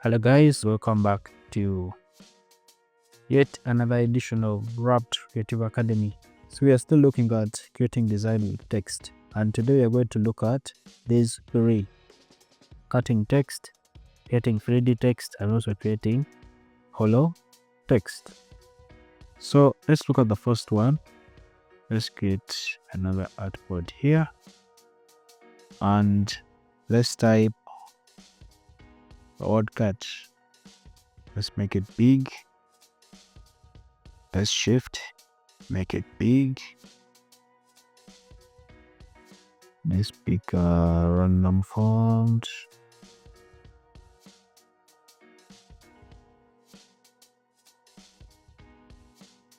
Hello guys, welcome back to yet another edition of Wrapped Creative Academy. So we are still looking at creating design with text, and today we are going to look at these three: cutting text, creating 3D text, and also creating hollow text. So let's look at the first one. Let's create another artboard here, and let's type the word cut. Let's make it big. Let's shift, make it big. Let's pick a random font.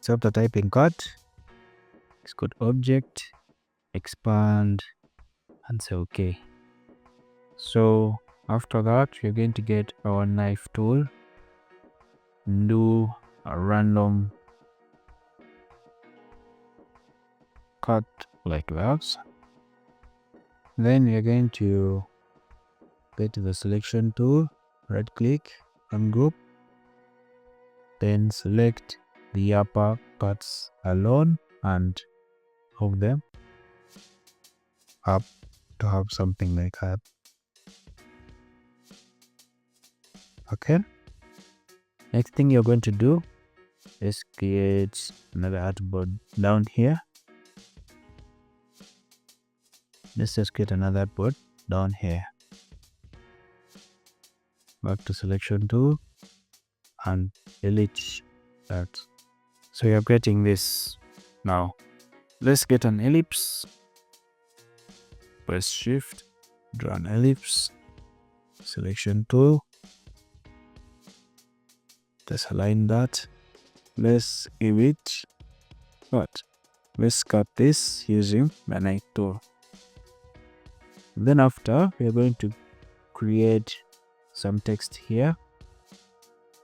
So after typing cut, let's go to object, expand, and say okay. So after that, we're going to get our knife tool, do a random cut like that. Then we're going to get to the selection tool, right click and group, then select the upper cuts alone and move them up to have something like that. Okay, next thing you're going to do is create another artboard down here. Let's just create another artboard down here. Back to selection tool and delete that. So you're getting this now. Let's get an ellipse. Press shift, draw an ellipse, selection tool. Just align that. Let's give it what? Let's cut this using the knife tool. Then after, we are going to create some text here.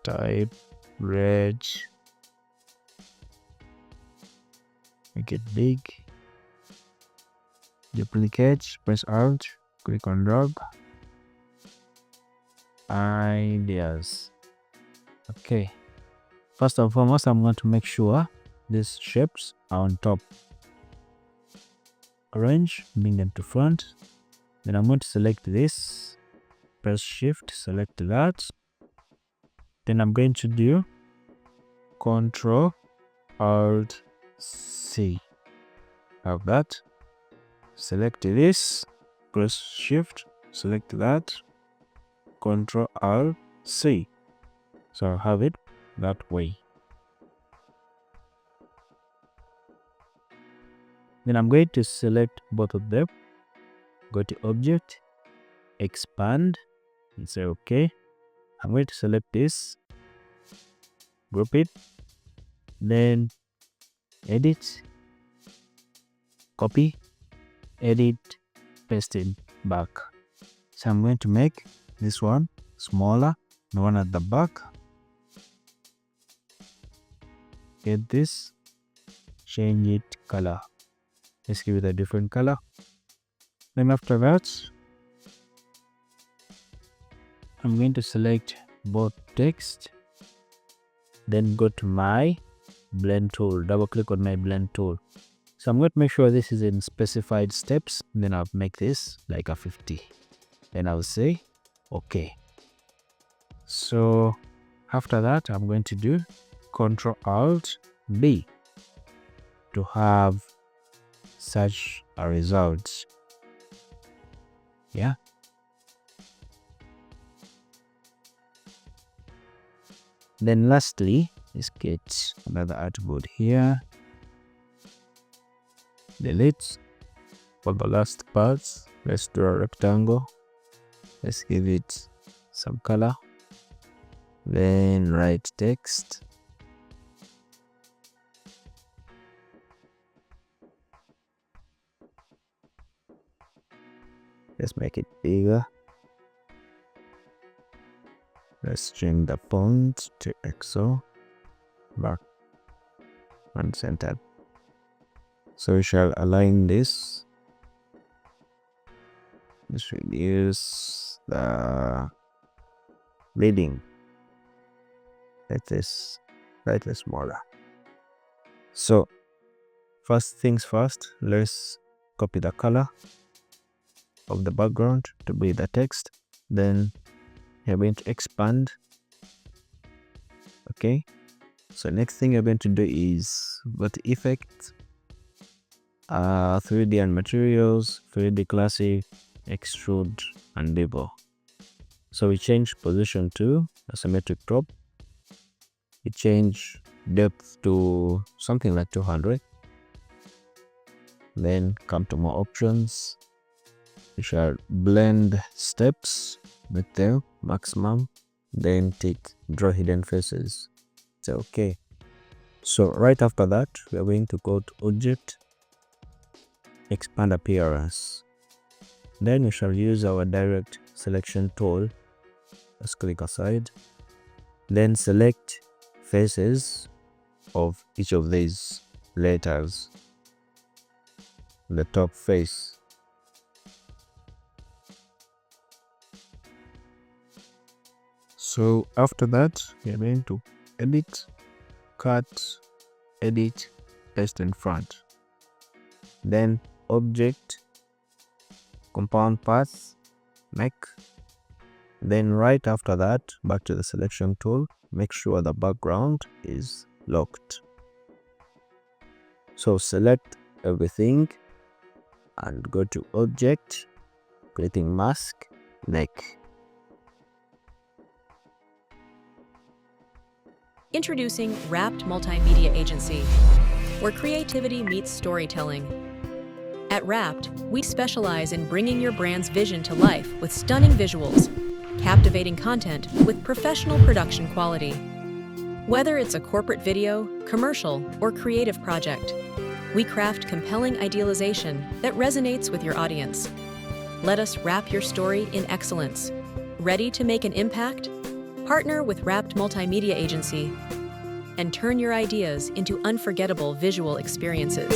Type red. Make it big. Duplicate. Press Alt. Click on drag. Ideas. Okay. First and foremost, I'm going to make sure these shapes are on top. Arrange, bring them to front. Then I'm going to select this. Press Shift, select that. Then I'm going to do Control Alt C. Have that. Select this. Press Shift, select that. Control Alt C. So I'll have it that way. Then I'm going to select both of them. Go to Object, Expand, and say OK. I'm going to select this, group it, then Edit, Copy, Edit, Paste it back. So I'm going to make this one smaller, the one at the back. Get this, change it color. Let's give it a different color. Then after that, I'm going to select both text, then go to my blend tool, double click on my blend tool. So I'm going to make sure this is in specified steps. Then I'll make this like a 50. Then I'll say okay. So after that, I'm going to do Control Alt B to have such a result. Yeah. Then lastly, let's get another artboard here. Delete for the last parts. Let's draw a rectangle. Let's give it some color. Then write text. Let's make it bigger. Let's change the font to EXO. Back and center. So we shall align this. Let's reduce the leading. Let this slightly smaller. So first things first, let's copy the color of the background to be the text. Then you're going to expand. Okay, so next thing you're going to do is go to effects, 3D and materials, 3D classic, extrude and bevel. So we change position to asymmetric crop. We change depth to something like 200. Then come to more options. We shall blend steps with the maximum. Then tick draw hidden faces. So okay. So right after that, we are going to go to object, expand appearance. Then we shall use our direct selection tool. Let's click aside. Then select faces of each of these letters. The top face. So after that, we are going to edit, cut, edit, paste in front. Then object, compound path, make. Then right after that, back to the selection tool, make sure the background is locked. So select everything and go to object, creating mask, neck. Introducing Wrapped Multimedia Agency, where creativity meets storytelling. At Wrapped, we specialize in bringing your brand's vision to life with stunning visuals, captivating content with professional production quality. Whether it's a corporate video, commercial, or creative project, we craft compelling idealization that resonates with your audience. Let us wrap your story in excellence. Ready to make an impact? Partner with Wrapped Multimedia Agency and turn your ideas into unforgettable visual experiences.